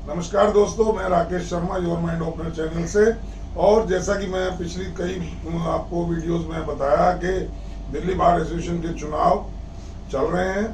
नमस्कार दोस्तों, मैं Rakesh Sharma your mind opener channel से। और जैसा कि मैं पिछली कई आपको वीडियोस में बताया कि दिल्ली बार एसोसिएशन के चुनाव चल रहे हैं,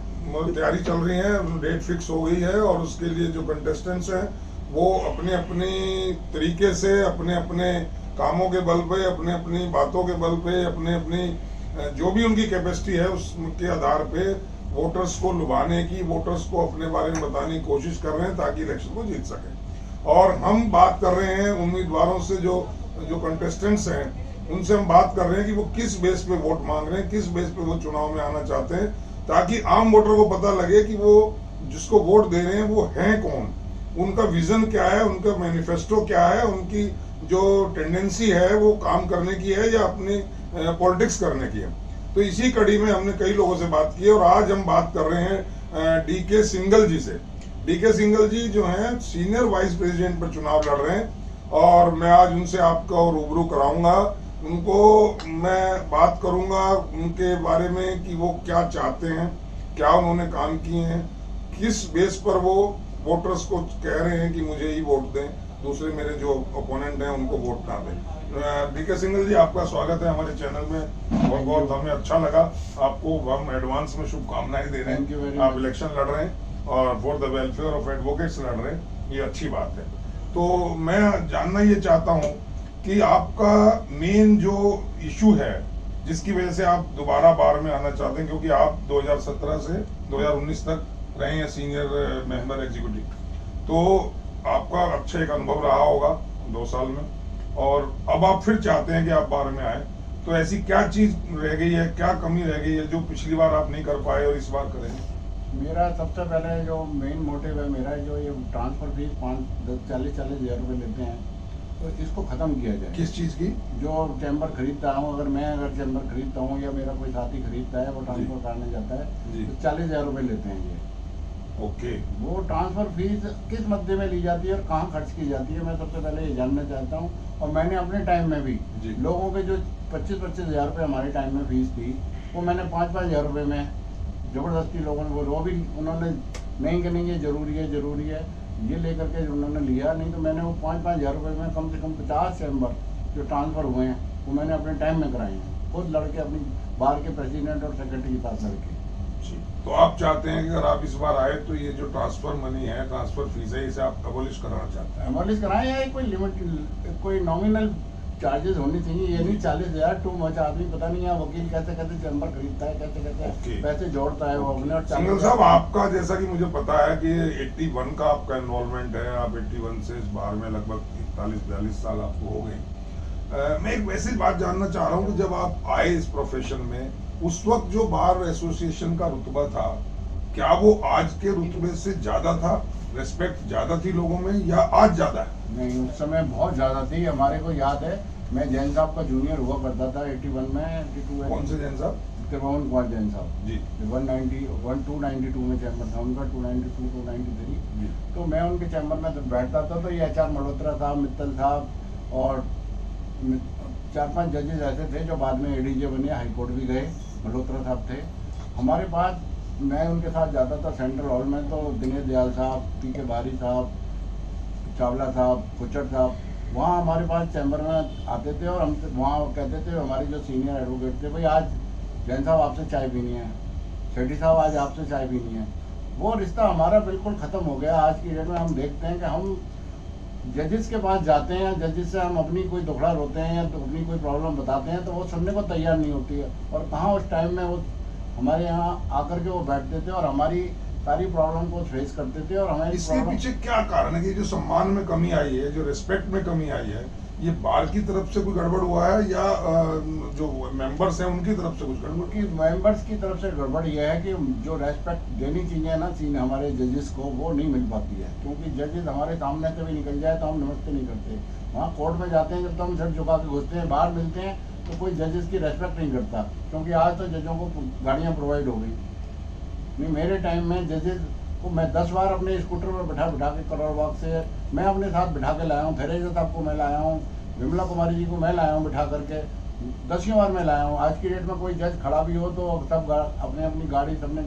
तैयारी चल रही है, डेट फिक्स हो गई है और उसके लिए जो कंटेस्टेंट्स हैं वो अपने अपनी तरीके से अपने अपने कामों के बल पे, अपने अपनी बातों के बल पे, अपने अपनी जो भी उनकी कैपेसिटी है उसके आधार पे वोटर्स को लुभाने की, वोटर्स को अपने बारे में बताने की कोशिश कर रहे हैं ताकि इलेक्शन को जीत सके। और हम बात कर रहे हैं उम्मीदवारों से, जो कंटेस्टेंट्स हैं उनसे हम बात कर रहे हैं कि वो किस बेस पे वोट मांग रहे हैं, किस बेस पे वो चुनाव में आना चाहते हैं, ताकि आम वोटर को पता लगे कि वो जिसको वोट दे रहे हैं वो हैं कौन, उनका विजन क्या है, उनका मैनिफेस्टो क्या है, उनकी जो टेंडेंसी है वो काम करने की है या अपनी पॉलिटिक्स करने की है। तो इसी कड़ी में हमने कई लोगों से बात की और आज हम बात कर रहे हैं डीके सिंघल जी से। डीके सिंघल जी जो हैं सीनियर वाइस प्रेसिडेंट पर चुनाव लड़ रहे हैं और मैं आज उनसे आपको रूबरू कराऊंगा। उनको मैं बात करूंगा उनके बारे में कि वो क्या चाहते हैं, क्या उन्होंने काम किए हैं, किस बेस पर वो वोटर्स को कह रहे हैं कि मुझे ही वोट दें, दूसरे मेरे जो ओपोनेंट हैं उनको वोट ना दें। डीके सिंघल जी, आपका स्वागत है हमारे चैनल में। बहुत हमें अच्छा लगा, आपको हम एडवांस में शुभकामनाएं दे रहे हैं। आप इलेक्शन लड़ रहे हैं और for the welfare of advocates लड़ रहे हैं, ये अच्छी बात है। तो मैं जानना ये चाहता हूँ कि आपका मेन जो इशू है जिसकी वजह से आप दोबारा बार में आना चाहते हैं, क्योंकि आप 2017 से 2019 तक रहे हैं सीनियर मेंबर एग्जीक्यूटिव, तो आपका अच्छा एक अनुभव रहा होगा 2 साल में, और अब आप फिर चाहते हैं कि आप बार में आए। तो ऐसी क्या चीज रह गई है, क्या कमी रह गई है जो पिछली बार आप नहीं कर पाए और इस बार करेंगे? मेरा सबसे पहले जो मेन मोटिव है मेरा, जो ये ट्रांसफर फीस 40 हज़ार रुपये लेते हैं, तो इसको ख़त्म किया जाए। किस चीज़ की? जो चैम्बर खरीदता हूँ, अगर चैम्बर खरीदता हूँ या मेरा कोई साथी खरीदता है, वो ट्रांसफर करने जाता है तो 40,000 रुपये लेते हैं ये। ओके। वो ट्रांसफर फीस किस मध्य में ली जाती है और कहाँ खर्च की जाती है, मैं सबसे पहले ये जानना चाहता हूँ। और मैंने अपने टाइम में भी लोगों के जो 25-25 हज़ार रुपये हमारे टाइम में फीस थी, वो मैंने 5-5 हज़ार रुपये में ज़बरदस्ती लोगों ने वो भी उन्होंने नहीं कि नहीं ये ज़रूरी है ये लेकर के उन्होंने लिया। नहीं तो मैंने वो 5-5 हज़ार रुपये में कम से कम 50 चैम्बर जो ट्रांसफ़र हुए हैं वो मैंने अपने टाइम में कराए हैं, खुद लड़के अपनी बार के प्रेसिडेंट और सेक्रेटरी के साथ लड़के। तो आप चाहते हैं कि अगर आप इस बार आए तो ये जो ट्रांसफर मनी है, ट्रांसफर फीस है, इसे आप अबॉलिश कराना चाहते हैं? अबॉलिश कराएं या कोई लिमिट, कोई नॉमिनल चार्जेस होनी चाहिए। ये नहीं 40,000 टू मच। आदमी पता नहीं है वकील कैसे चैम्बर खरीदता है, कैसे पैसे जोड़ता है वो अपने। और सिंघल साहब, आपका जैसा कि मुझे पता है कि 81 का आपका इन्वॉल्वमेंट है, आप 81 से इस बार में लगभग 41-42 साल आपको हो गए। मैं एक वैसी बात जानना चाह रहा हूँ कि जब आप आए इस प्रोफेशन में, उस वक्त जो बार एसोसिएशन का रुतबा था, क्या वो आज के रुतबे से ज्यादा था? रेस्पेक्ट ज्यादा थी लोगों में या आज ज्यादा है? नहीं, उस समय बहुत ज्यादा थी। हमारे को याद है, मैं जैन साहब का जूनियर हुआ करता था 81 में, 82 में। कौन से जैन साहब? त्रिभुवन कुमार जैन साहब जी। 292 में चैम्बर था उनका, 292 293। तो मैं उनके चैम्बर में बैठता था, तो ये HR मल्होत्रा साहब, मित्तल साहब और 4-5 जजेस ऐसे थे जो बाद में ADJ बने, हाईकोर्ट भी गए। मल्होत्रा साहब थे हमारे पास। मैं उनके साथ जाता था सेंट्रल हॉल में, तो दिनेश दयाल साहब, PK भारी साहब, चावला साहब, कुचर साहब वहाँ हमारे पास चैम्बर में आते थे और हम वहाँ कहते थे, हमारे जो सीनियर एडवोकेट थे, भाई आज जैन साहब आपसे चाय पीनी है, शेट्टी साहब आज आपसे चाय पीनी है। वो रिश्ता हमारा बिल्कुल ख़त्म हो गया। आज की डेट में हम देखते हैं कि हम जजेस के पास जाते हैं, जजेस से हम अपनी कोई दुखड़ा रोते हैं या तो अपनी कोई प्रॉब्लम बताते हैं तो वो सुनने को तैयार नहीं होती है। और कहाँ उस टाइम में वो हमारे यहाँ आकर के वो बैठते थे और हमारी सारी प्रॉब्लम को फेस करते थे। और हमारी इसके पीछे क्या कारण है कि जो सम्मान में कमी आई है, जो रिस्पेक्ट में कमी आई है, ये बार की तरफ से कोई गड़बड़ हुआ है या जो मेंबर्स हैं उनकी तरफ से कुछ गड़बड़? उनकी मेंबर्स की तरफ से गड़बड़ यह है कि जो रेस्पेक्ट देनी चाहिए ना हमारे जजेस को, वो नहीं मिल पाती है। क्योंकि जजेस हमारे सामने से भी निकल जाए तो हम नमस्ते नहीं करते। वहाँ कोर्ट में जाते हैं जब तो हम सर झुका के घुसते हैं, बाहर मिलते हैं तो कोई जजेस की रेस्पेक्ट नहीं करता, क्योंकि आज तो जजों को गाड़ियाँ प्रोवाइड हो गई। नहीं, मेरे टाइम में जजेस को मैं 10 बार अपने स्कूटर पर बिठा के करोड़ बाग से मैं अपने साथ बिठा के लाया हूँ। थेरेजा साहब को मैं लाया हूँ, विमला कुमारी जी को मैं लाया हूँ बिठा करके, 10 बार मैं लाया हूँ। आज की डेट में कोई जज खड़ा भी हो तो सब अपने अपनी गाड़ी सबने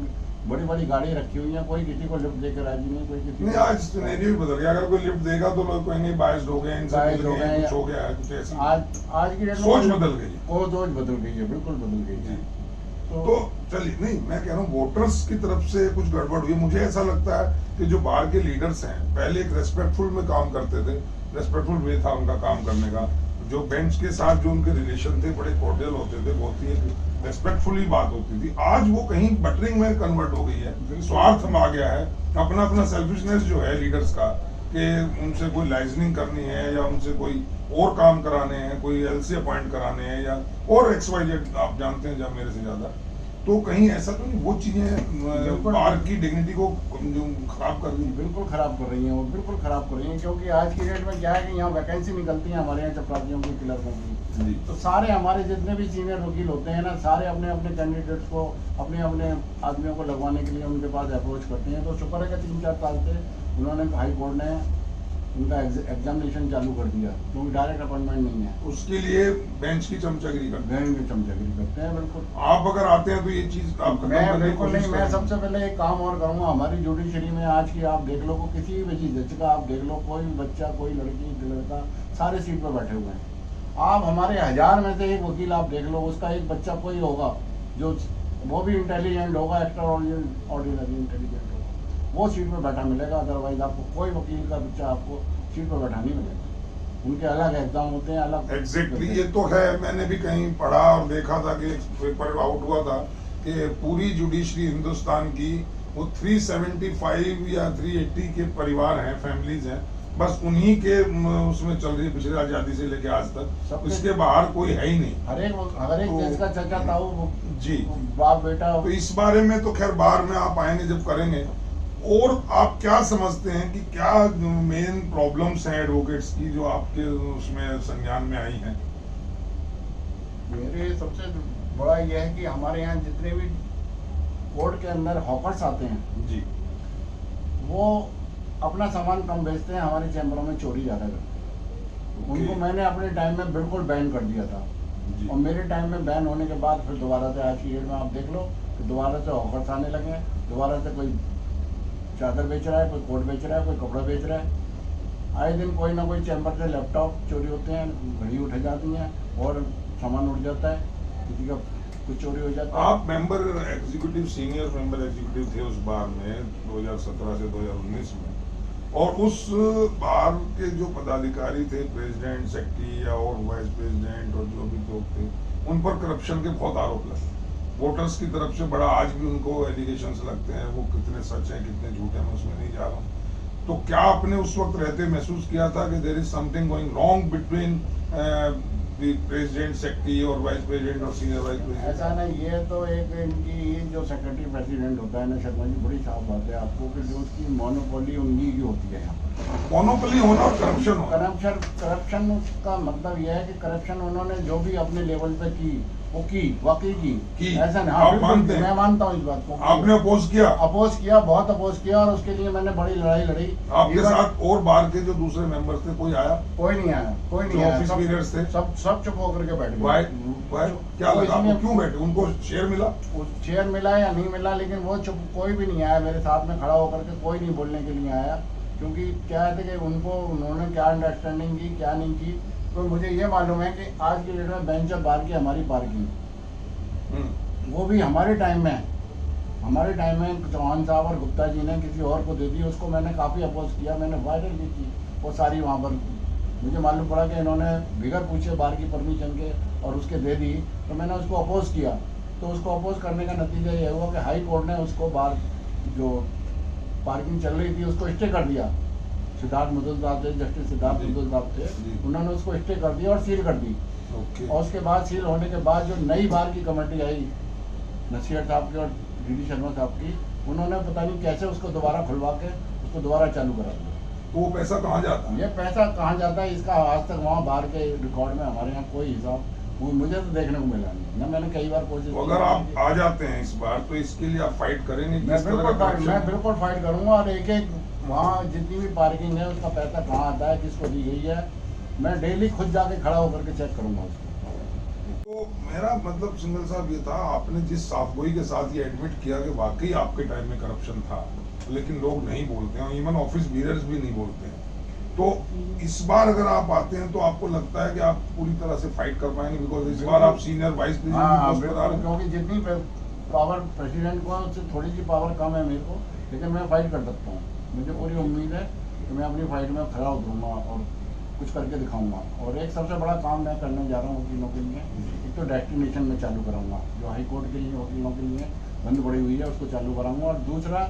बड़ी बड़ी गाड़ी रखी हुई है, कोई किसी को लिफ्ट देकर राजी नहीं, कोई किसी नहीं, आज सिनेरियो बदल गया। अगर कोई लिफ्ट देगा तो लोग कहेंगे बायस्ड हो गए, इनसे Biased मिल हो गए, गए, कुछ हो गया है, कुछ ऐसी आज की डेट में सोच बदल गई है। वो सोच बदल गई है, बिल्कुल बदल गई है। तो चलिए, नहीं मैं कह रहा हूँ वोटर्स की तरफ से कुछ गड़बड़ हुई। मुझे ऐसा लगता है कि जो बाहर के लीडर्स हैं पहले एक रेस्पेक्टफुल में काम करते थे, रेस्पेक्टफुल वे था उनका काम करने का। जो बेंच के साथ जो उनके रिलेशन थे बड़े कॉर्डियल होते थे, बहुत ही एक रेस्पेक्टफुली बात होती थी। आज वो कहीं बटरिंग में कन्वर्ट हो गई है, स्वार्थ में आ गया है, अपना अपना सेल्फिशनेस जो है लीडर्स का, कि उनसे कोई लाइजनिंग करनी है या उनसे कोई और काम कराने हैं, कोई एलसी अपॉइंट कराने हैं या और XYZ आप जानते हैं जब मेरे से ज्यादा। तो कहीं ऐसा तो नहीं वो चीजें बार की डिग्निटी को जो खराब कर रही हैं? बिल्कुल खराब कर रही हैं, वो बिल्कुल खराब कर रही हैं, क्योंकि आज की डेट में क्या है कि यहाँ वैकेंसी निकलती है हमारे यहाँ चपरासियों की, क्लर्कों की। जी। तो सारे हमारे जितने भी सीनियर वकील होते हैं ना, सारे अपने अपने कैंडिडेट्स को, अपने अपने आदमियों को लगवाने के लिए उनके पास अप्रोच करते हैं। तो शुक्र है कि 3-4 साल से उन्होंने हाई कोर्ट ने उनका एग्जामिनेशन चालू कर दिया, क्योंकि डायरेक्ट अपॉइंटमेंट नहीं है। उसके लिए बेंच की चमचागिरी करते बैंक की चमचागिरी करते हैं, बिल्कुल। हैं। आप अगर आते हैं तो ये चीज आप खत्म मैं करने की बिल्कुल कोशिश नहीं, मैं करेंगे? सबसे पहले एक काम और करूंगा। हमारी जुडिशरी में आज की आप देख लो, को किसी भी जज का आप देख लो, कोई भी बच्चा, कोई लड़की, लड़का, सारे सीट पर बैठे हुए हैं। आप हमारे 1000 में से एक वकील आप देख लो, उसका एक बच्चा कोई होगा जो वो भी इंटेलिजेंट होगा, एक्स्ट्रा ऑर्डिनरी इंटेलिजेंट होगा, वो सीट पर बैठा मिलेगा। अदरवाइज आपको कोई वकील का बच्चा आपको सीट पर बैठा नहीं मिलेगा। उनके अलग एग्जाम होते हैं, अलग। एग्जैक्टली, ये तो है। मैंने भी कहीं पढ़ा और देखा था कि एक पेपर आउट हुआ था कि पूरी जुडिशरी हिंदुस्तान की वो 375 या 380 के परिवार हैं, फैमिलीज हैं, बस उन्हीं के उसमें चल रही है पिछले आजादी से लेके आज तक। इसके बाहर कोई है ही नहीं। हर एक तो- देश का चाचा ताऊ जी। बाप बेटा। तो इस बारे में तो खैर बाहर में आप आएंगे जब करेंगे। और आप क्या समझते हैं कि क्या मेन प्रॉब्लम्स हैं एडवोकेट्स की जो आपके उसमें संज्ञान में आई हैं? मेरे सबसे बड़ा यह है कि हमारे यहाँ जितने भी कोर्ट के अंदर हॉकर्स आते हैं जी। वो अपना सामान कम बेचते हैं, हमारे चैम्बरों में चोरी ज़्यादा करते हैं। उनको मैंने अपने टाइम में बिल्कुल बैन कर दिया था। जी। और मेरे टाइम में बैन होने के बाद फिर दोबारा से आज की डेट में आप देख लो कि दोबारा से हॉकर्स आने लगे हैं। दोबारा से कोई चादर बेच रहा है, कोई कोट बेच रहा है, कोई कपड़ा बेच रहा है। आए दिन कोई ना कोई चैम्बर से लैपटॉप चोरी होते हैं, घड़ी उठ जाती हैं और सामान उठ जाता है, किसी का कुछ चोरी हो जाता है। आप member executive, senior member executive थे उस बार में 2017 से 2019 में, और उस बार के जो पदाधिकारी थे, प्रेसिडेंट, सेक्रेटरी या और वाइस प्रेसिडेंट और जो भी लोग थे, उन पर करप्शन के बहुत आरोप लगे वोटर्स की तरफ से। बड़ा आज भी उनको एलिगेशंस लगते हैं, वो कितने सच हैं कितने झूठ हैं मैं उसमें नहीं जा रहा हूँ। तो क्या आपने उस वक्त रहते महसूस किया था कि there is something going wrong between the president, secretary और वाइस प्रेसिडेंट और सीनियर वाइस प्रेसिडेंट? ऐसा नहीं, ये तो एक इनकी जो सेक्रेटरी प्रेसिडेंट होता है ना शर्मा जी, बड़ी साफ बात है आपको कि जो उसकी मोनोपोली उन्हीं की होती है यहाँ पर। मोनोपोली होना और करप्शन होना। करप्शन का मतलब यह है कि करप्शन उन्होंने जो भी अपने लेवल पे की वो की, वाकई की। ऐसा नहीं, हाँ, आप बिल्कुल, मानते हैं? मैं मानता हूँ इस बात को। आपने अपोज किया? अपोज किया, बहुत अपोज किया, और उसके लिए मैंने बड़ी लड़ाई लड़ी। आपके Even- साथ और बाहर के जो दूसरे मेंबर्स थे कोई आया? कोई नहीं आया, कोई नहीं जो आया। ऑफिस सब- लीडर्स थे? सब चुप होकर के बैठ वाई गए। क्या तो लगा आपको? इसमें- क्यों बैठे? उनको शेयर मिला? वो चेयर मिला या नहीं मिला, लेकिन वो चुप, कोई भी नहीं आया मेरे साथ में खड़ा होकर के, कोई नहीं बोलने के लिए आया। क्योंकि क्या है कि उनको उन्होंने क्या अंडरस्टैंडिंग की, क्या नहीं की। तो मुझे ये मालूम है कि आज की डेट में बेंच ऑफ बार की हमारी पार्किंग, वो भी हमारे टाइम में, हमारे टाइम में चौहान साहब और गुप्ता जी ने किसी और को दे दी। उसको मैंने काफ़ी अपोज किया, मैंने वायरल भी की वो सारी वहाँ पर। मुझे मालूम पड़ा कि इन्होंने बिगर पूछे बार की परमिशन के और उसके दे दी, तो मैंने उसको अपोज किया। तो उसको अपोज करने का नतीजा ये हुआ कि हाई कोर्ट ने उसको बार जो पार्किंग चल रही थी उसको स्टे कर दिया। सिद्धार्थ मुदुल साहब थे, जस्टिस सिद्धार्थ मुदुल साहब थे, उन्होंने उसको स्टे कर दिया और सील कर दी। और उसके बाद सील होने के बाद जो नई बार की कमेटी आई नसीहत साहब की और डीडी शर्मा साहब की, उन्होंने पता नहीं कैसे उसको दोबारा खुलवा के उसको दोबारा चालू करा दिया। तो वो पैसा कहाँ जाता है? ये पैसा कहाँ जाता है इसका आज तक वहाँ बाहर के रिकॉर्ड में हमारे यहाँ कोई हिसाब मुझे तो देखने को मिला नहीं ना। मैंने कई बार कोशिश तो अगर आप आ जाते हैं इस बार तो इसके लिए आप फाइट करेंगे? मैं बिल्कुल फाइट करूंगा। और एक एक वहाँ जितनी भी पार्किंग है उसका पैसा कहाँ आता है, किसको दी गई है, मैं डेली खुद जाके खड़ा होकर के चेक करूंगा उसको। तो मेरा मतलब सिंघल साहब ये था, आपने जिस साफगोई के साथ ये एडमिट किया कि वाकई आपके टाइम में करप्शन था, लेकिन लोग नहीं बोलते हैं, इवन ऑफिस बीयर्स भी नहीं बोलते हैं। तो इस बार अगर आप आते हैं तो आपको लगता है कि आप पूरी तरह से फाइट कर पाएंगे, बिकॉज इस बार आप सीनियर वाइस प्रेसिडेंट बता रहे हैं। क्योंकि जितनी पावर प्रेसिडेंट को है उससे थोड़ी सी पावर कम है मेरे को, लेकिन मैं फाइट कर सकता हूँ। मुझे पूरी उम्मीद है कि मैं अपनी फाइट में खड़ा उतरूँगा और कुछ करके दिखाऊंगा। और एक सबसे बड़ा काम मैं करने जा रहा हूँ वकीलों के लिए, एक तो डेस्टिनेशन में चालू कराऊंगा जो हाई कोर्ट के लिए वकीलों के लिए बंद पड़ी हुई है, उसको चालू कराऊंगा। और दूसरा,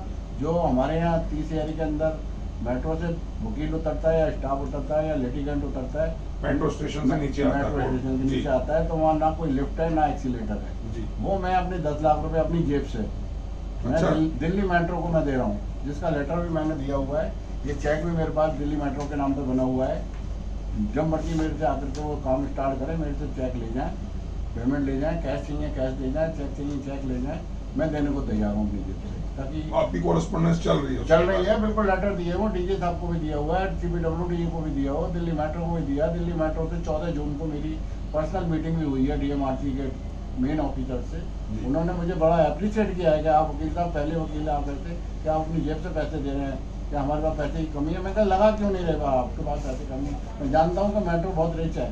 जो हमारे यहाँ 30 एरिया के अंदर मेट्रो से वकील उतरता है या स्टाफ उतरता है या लिटिगेंट उतरता है, मेट्रो स्टेशन से नीचे आता है, मेट्रो स्टेशन से नीचे आता है, तो वहाँ ना कोई लिफ्ट है ना एक्सीलेटर है जी। वो मैं अपने 10 लाख रुपए अपनी जेब से अच्छा। मैं दिल्ली मेट्रो को मैं दे रहा हूँ, जिसका लेटर भी मैंने दिया हुआ है। ये चेक भी मेरे पास दिल्ली मेट्रो के नाम पे बना हुआ है। जब मर्जी मेरे से आकर के वो काम स्टार्ट करें, मेरे से चेक ले जाएं, पेमेंट ले जाएं, कैश चाहिए कैश ले जाएं, चेक चाहिए चेक ले जाएं, मैं देने को तैयार हूँ अपनी जेब से। ताकि आपकी कोरेस्पोंडेंस चल रही है? चल रही है, बिल्कुल। लेटर दिए वो डीजे साहब को भी दिया हुआ है, CPWD को भी दिया हुआ, दिल्ली मेट्रो को भी दिया। दिल्ली मेट्रो से 14 जून को मेरी पर्सनल मीटिंग भी हुई है DMRC के मेन ऑफिसर से। उन्होंने मुझे बड़ा अप्रिशिएट किया है कि आप वकील साहब पहले वकील आप ऐसे कि आप अपनी जेब से पैसे दे रहे हैं, कि हमारे पास पैसे की कमी है। मैं कहा लगा क्यों नहीं रहेगा आपके पास पैसे कमी? मैं जानता हूँ कि मेट्रो बहुत रिच है,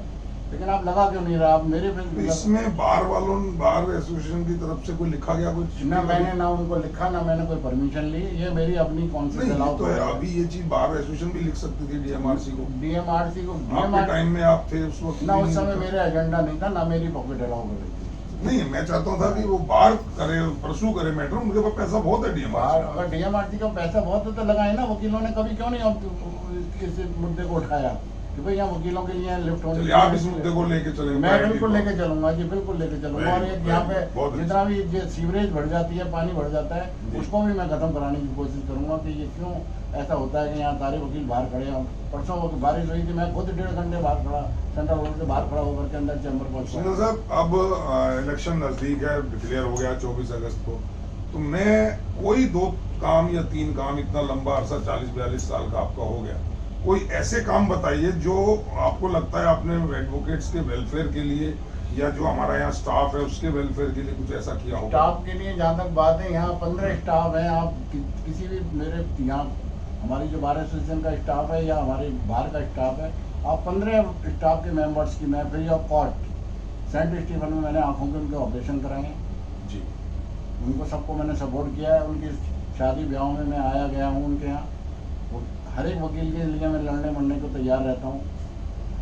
लेकिन आप लगा क्यों नहीं रहा? आप मेरे तो इसमें बार एसोसिएशन की तरफ से कोई लिखा गया कुछ? ना मैंने ना उनको लिखा, ना मैंने कोई परमिशन ली। ये मेरी अपनी कॉन्शियस अलाउ तो है। अभी ये चीज बार एसोसिएशन भी लिख सकती थी DMRC को। DMRC को आपके टाइम में आप थे उस वक्त? ना, उस समय मेरा एजेंडा नहीं था, ना मेरी पॉकेट अलाउ कर रही थी। नहीं, मैं चाहता था कि वो बार करे, परसू करे मेट्रो, उनके पास पैसा बहुत है DMRC। अगर DMRC का पैसा बहुत है तो लगाए ना। वकीलों ने कभी क्यों नहीं इस मुद्दे को उठाया कि भाई यहाँ वकीलों के लिए लिफ्ट होनी चलिए, आप इस मुद्दे को लेके चलेंगे? मैं बिल्कुल लेके चलूंगा जी, बिल्कुल लेके चलूंगा। और एक यहाँ पे जितना भी ये सीवरेज बढ़ जाती है, पानी बढ़ जाता है, उसको भी मैं खत्म कराने की कोशिश करूंगा। कि ये क्यों ऐसा होता है कि यहाँ सारे वकील बाहर खड़े हैं। परसों बारिश हुई थी, मैं खुद 1.5 घंटे बाहर खड़ा, सेंट्रल रोड से बाहर खड़ा होकर के अंदर चैम्बर पहुंचा। सुनो साहब, अब इलेक्शन नजदीक है, डिक्लेयर हो गया 24 अगस्त को, तो मैं कोई 2 काम या 3 काम, इतना लंबा अरसा 40-42 साल का आपका हो गया, कोई ऐसे काम बताइए जो आपको लगता है आपने एडवोकेट्स के वेलफेयर के लिए या जो हमारा यहाँ स्टाफ है उसके वेलफेयर के लिए कुछ ऐसा किया होगा? स्टाफ के लिए जहाँ तक बात है, यहाँ 15 स्टाफ है। आप किसी भी मेरे यहाँ हमारी जो बार एसोसिएशन का स्टाफ है या हमारे बाहर का स्टाफ है, आप 15 स्टाफ के मेंबर्स की मैं free of cost Saint Stephen में मैंने आंखों के उनके ऑपरेशन कराए हैं जी। उनको सबको मैंने सपोर्ट किया है। उनकी शादी ब्याहों में मैं आया गया हूँ उनके यहाँ। हर एक वकील के लिए मैं लड़ने मरने को तैयार रहता हूँ।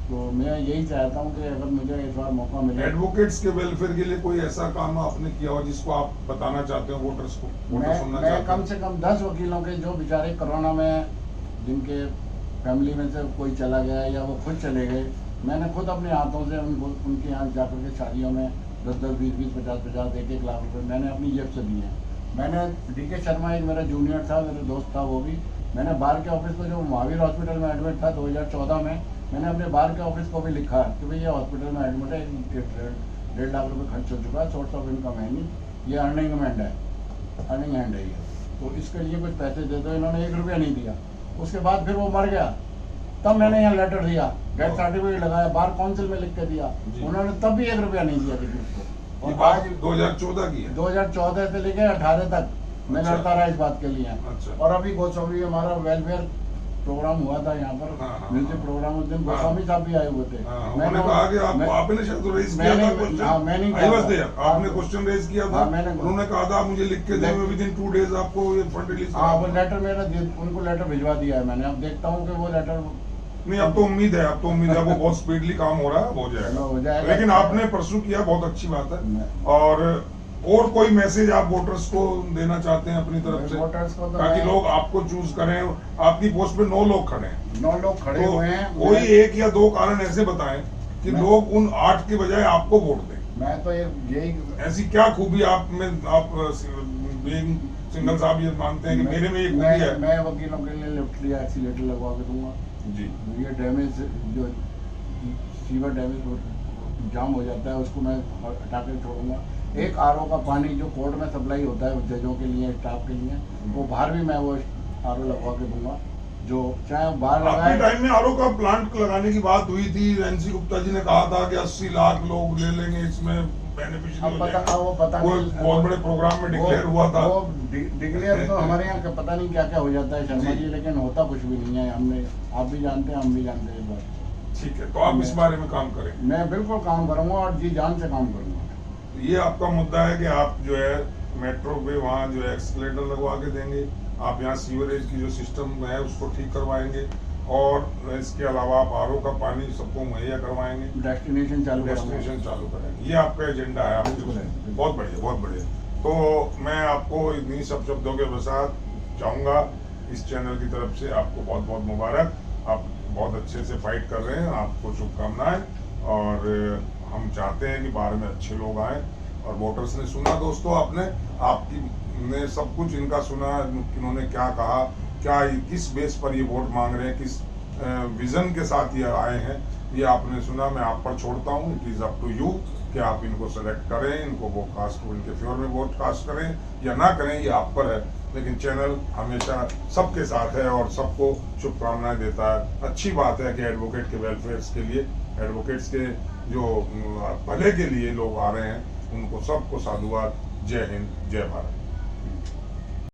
तो मैं यही चाहता हूँ कि अगर मुझे इस बार मौका मिले, एडवोकेट्स के वेलफेयर के लिए कोई ऐसा काम आपने किया हो जिसको आप बताना चाहते हो वोटर्स को? मैं कम से कम 10 वकीलों के जो बेचारे कोरोना में जिनके फैमिली में से कोई चला गया या वो खुद चले गए, मैंने खुद अपने हाथों से उनके यहाँ जाकर के शादियों में 10-10, 20-20, 50-50, 1-1 लाख रुपए मैंने अपनी जेब से दिए हैं। मैंने DK शर्मा एक मेरा जूनियर था, मेरा दोस्त था, वो भी मैंने बार के ऑफिस को, जो महावीर हॉस्पिटल में एडमिट था 2014 में, मैंने अपने बार के ऑफिस को भी लिखा कि भाई ये हॉस्पिटल में एडमिट है, 1.5 लाख रुपए खर्च हो चुका है, सोर्स ऑफ इनकम है नहीं, ये अर्निंग हैंड है ये, तो इसके लिए कुछ पैसे दे दो। इन्होंने 1 रुपया नहीं दिया। उसके बाद फिर वो मर गया, तब मैंने यहाँ लेटर दिया, डेथ सर्टिफिकेट लगाया, बार काउंसिल में लिख के दिया, उन्होंने तब भी 1 रुपया नहीं दिया किसी को। और आज 2014 की है? 2014 से लेकर 18 तक मैं लड़ता रहा इस बात के लिए। अच्छा। और अभी गोस्वामी हमारा वेलफेयर प्रोग्राम हुआ था यहाँ पर, म्यूजिक प्रोग्राम, उस दिन गोस्वामी साहब भी आए हुए थे। मैंने कहा कि आपने शायद रेज किया था क्वेश्चन। आपने क्वेश्चन रेज किया था, उन्होंने कहा था मुझे लिख के दे, विद इन 2 डेज आपको ये फंड रिलीज। हाँ, वो लेटर मेरा उनको लेटर भिजवा दिया है मैंने। अब देखता हूँ कि वो लेटर, नहीं, अब तो उम्मीद है वो बहुत स्पीडली काम हो रहा है, हो जाएगा। लेकिन आपने परसू किया, बहुत अच्छी बात है। और कोई मैसेज आप वोटर्स को देना चाहते हैं अपनी तरफ से, वोटर्स को तो ताकि लोग आपको चूज करें? आपकी पोस्ट पे 9 लोग खड़े हैं, 9 लोग खड़े हुए हैं। कोई 1 या 2 कारण ऐसे बताएं कि लोग उन 8 के बजाय आपको वोट दें। मैं तो यही, ऐसी क्या खूबी आप में, आप सिंघल साहब ये मानते हैं कि मेरे में ये खूबी है? मैं वकीलों के लिए लिफ्ट या एक्सीलेटर लगवा के दूंगा जी। ये डैमेज, जो सीवर डैमेज जाम हो जाता है, उसको मैं हटा के छोड़ूंगा। एक RO का पानी जो कोर्ट में सप्लाई होता है जजों के लिए, स्टाफ के लिए, वो बाहर भी मैं वो RO लगवा के दूंगा। जो चाहे बाहर आपके लगाए। टाइम में आरओ का प्लांट लगाने की बात हुई थी, एनसी गुप्ता जी ने कहा था कि 80 लाख लोग ले लेंगे, इसमें बेनिफिशियरी अब हो पता जाएंगे। वो पता वो नहीं बहुत बड़े प्रोग्राम में डिक्लेयर हुआ था। वो डिक्लेयर तो हमारे यहाँ का पता नहीं क्या क्या हो जाता है शर्मा जी। जी, लेकिन होता कुछ भी नहीं है। हमने आप भी जानते हैं, हम भी जानते हैं इस बात को। ठीक है, तो आप इस बारे में काम करेंगे। मैं बिल्कुल काम करूंगा और जी जान से काम करूंगा। ये आपका मुद्दा है कि आप जो है मेट्रो पे वहाँ जो है एक्सकलेटर लगवा के देंगे, आप यहाँ सीवरेज की जो सिस्टम है उसको ठीक करवाएंगे, और इसके अलावा आप आरओ का पानी सबको मुहैया करवाएंगे, डेस्टिनेशन चालू डेस्टिनेशन चालू करेंगे। ये आपका एजेंडा है आपके। बिल्कुल है। बहुत बढ़िया, बहुत बढ़िया। तो मैं आपको इन्हीं सब शब्दों के साथ चाहूँगा, इस चैनल की तरफ से आपको बहुत बहुत मुबारक। आप बहुत अच्छे से फाइट कर रहे हैं, आपको शुभकामनाएं। और हम चाहते हैं कि बाहर में अच्छे लोग आए, और वोटर्स ने सुना दोस्तों, आपकी ने सब कुछ इनका सुना, इन्होंने क्या कहा, क्या किस बेस पर ये वोट मांग रहे हैं, किस विजन के साथ ये आए हैं, ये आपने सुना। मैं आप पर छोड़ता हूँ, it is up to you कि आप इनको सेलेक्ट करें, इनको वो कास्ट, इनके फेवर में वोट कास्ट करें या ना करें, ये आप पर है। लेकिन चैनल हमेशा सबके साथ है और सबको शुभकामनाएं देता है। अच्छी बात है कि एडवोकेट के वेलफेयर के लिए, एडवोकेट्स के जो भले के लिए लोग आ रहे हैं, उनको सबको साधुवाद। जय हिंद, जय भारत।